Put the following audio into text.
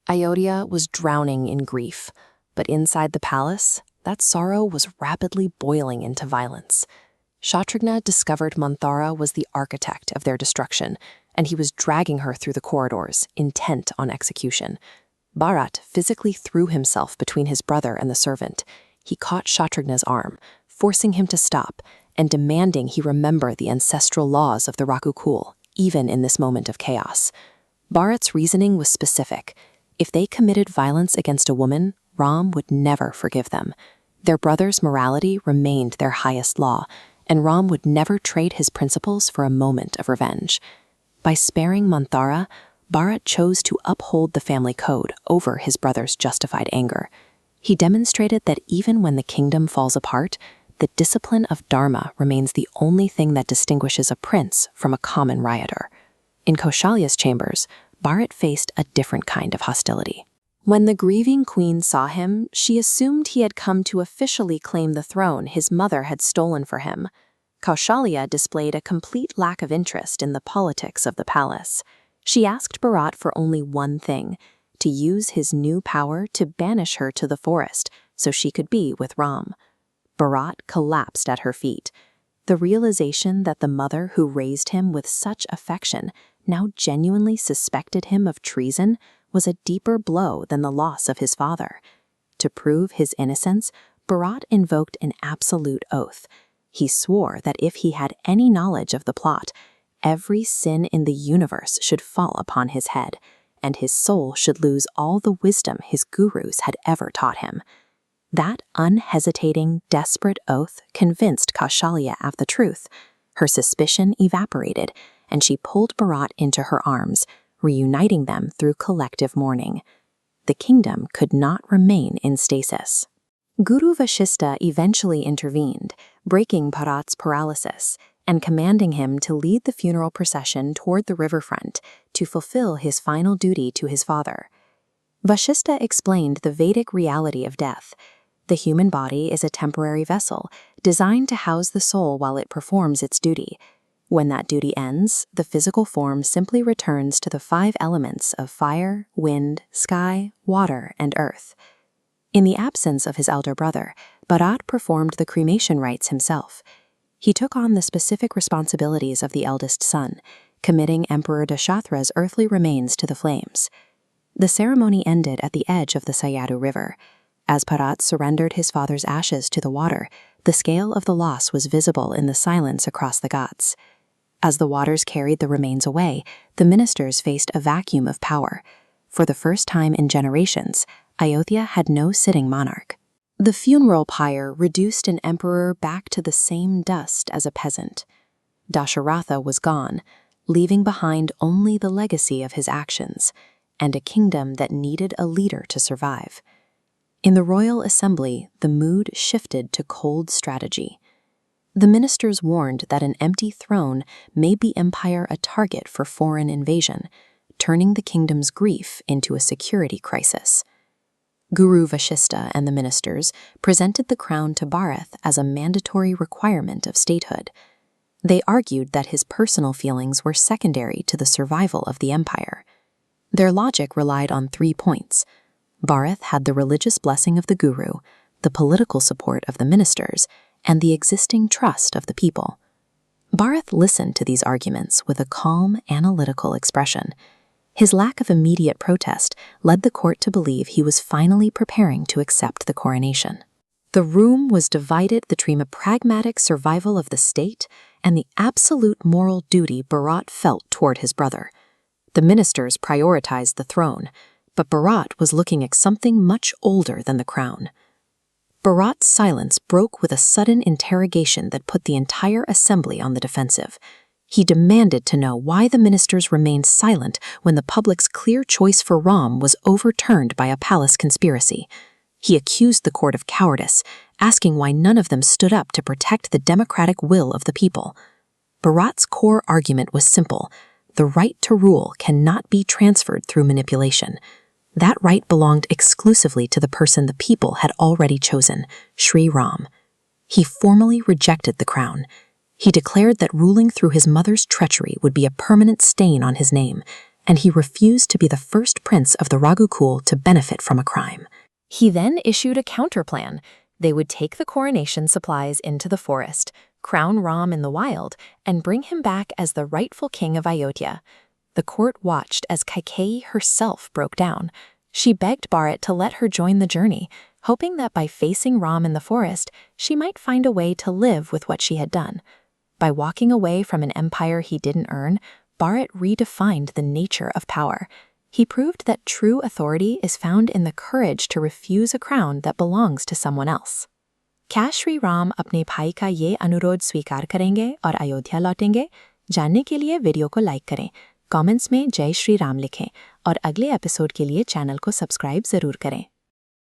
Ayodhya was drowning in grief, but inside the palace, that sorrow was rapidly boiling into violence. Shatrughna discovered Manthara was the architect of their destruction, and he was dragging her through the corridors, intent on execution. Bharat physically threw himself between his brother and the servant. He caught Shatrughna's arm, forcing him to stop, and demanding he remember the ancestral laws of the Rakukul, even in this moment of chaos. Bharat's reasoning was specific. If they committed violence against a woman, Ram would never forgive them. Their brother's morality remained their highest law, and Ram would never trade his principles for a moment of revenge. By sparing Manthara, Bharat chose to uphold the family code over his brother's justified anger. He demonstrated that even when the kingdom falls apart, the discipline of Dharma remains the only thing that distinguishes a prince from a common rioter. In Kausalya's chambers, Bharat faced a different kind of hostility. When the grieving queen saw him, she assumed he had come to officially claim the throne his mother had stolen for him. Kausalya displayed a complete lack of interest in the politics of the palace. She asked Bharat for only one thing: to use his new power to banish her to the forest so she could be with Ram. Bharat collapsed at her feet. The realization that the mother who raised him with such affection now genuinely suspected him of treason was a deeper blow than the loss of his father. To prove his innocence, Bharat invoked an absolute oath. He swore that if he had any knowledge of the plot, every sin in the universe should fall upon his head, and his soul should lose all the wisdom his gurus had ever taught him. That unhesitating, desperate oath convinced Kausalya of the truth. Her suspicion evaporated, and she pulled Bharat into her arms, reuniting them through collective mourning. The kingdom could not remain in stasis. Guru Vashishta eventually intervened, breaking Bharat's paralysis and commanding him to lead the funeral procession toward the riverfront to fulfill his final duty to his father. Vashishta explained the Vedic reality of death. The human body is a temporary vessel designed to house the soul while it performs its duty. When that duty ends, the physical form simply returns to the 5 elements of fire, wind, sky, water, and earth. In the absence of his elder brother, Bharat performed the cremation rites himself. He took on the specific responsibilities of the eldest son, committing Emperor Dasharath's earthly remains to the flames. The ceremony ended at the edge of the Sarayu River. As Bharat surrendered his father's ashes to the water, the scale of the loss was visible in the silence across the Ghats. As the waters carried the remains away, the ministers faced a vacuum of power. For the first time in generations, Ayodhya had no sitting monarch. The funeral pyre reduced an emperor back to the same dust as a peasant. Dasharath was gone, leaving behind only the legacy of his actions, and a kingdom that needed a leader to survive. In the royal assembly, the mood shifted to cold strategy. The ministers warned that an empty throne made the empire a target for foreign invasion, turning the kingdom's grief into a security crisis. Guru Vashishta and the ministers presented the crown to Bharat as a mandatory requirement of statehood. They argued that his personal feelings were secondary to the survival of the empire. Their logic relied on 3 points. Bharat had the religious blessing of the guru, the political support of the ministers, and the existing trust of the people. Bharat listened to these arguments with a calm, analytical expression. His lack of immediate protest led the court to believe he was finally preparing to accept the coronation. The room was divided between a pragmatic survival of the state and the absolute moral duty Bharat felt toward his brother. The ministers prioritized the throne, but Bharat was looking at something much older than the crown. Bharat's silence broke with a sudden interrogation that put the entire assembly on the defensive. He demanded to know why the ministers remained silent when the public's clear choice for Ram was overturned by a palace conspiracy. He accused the court of cowardice, asking why none of them stood up to protect the democratic will of the people. Bharat's core argument was simple: the right to rule cannot be transferred through manipulation. That right belonged exclusively to the person the people had already chosen, Shri Ram. He formally rejected the crown. He declared that ruling through his mother's treachery would be a permanent stain on his name, and he refused to be the first prince of the Raghukul to benefit from a crime. He then issued a counterplan. They would take the coronation supplies into the forest, crown Ram in the wild, and bring him back as the rightful king of Ayodhya. The court watched as Kaikeyi herself broke down. She begged Bharat to let her join the journey, hoping that by facing Ram in the forest, she might find a way to live with what she had done. By walking away from an empire he didn't earn, Bharat redefined the nature of power. He proved that true authority is found in the courage to refuse a crown that belongs to someone else. क्या श्री राम अपने भाई का ये अनुरोध स्वीकार करेंगे और अयोध्या लौटेंगे? जानने के लिए वीडियो को लाइक करें, कमेंट्स में जय श्री राम लिखें और अगले एपिसोड के लिए चैनल को सब्सक्राइब ज़रूर करें।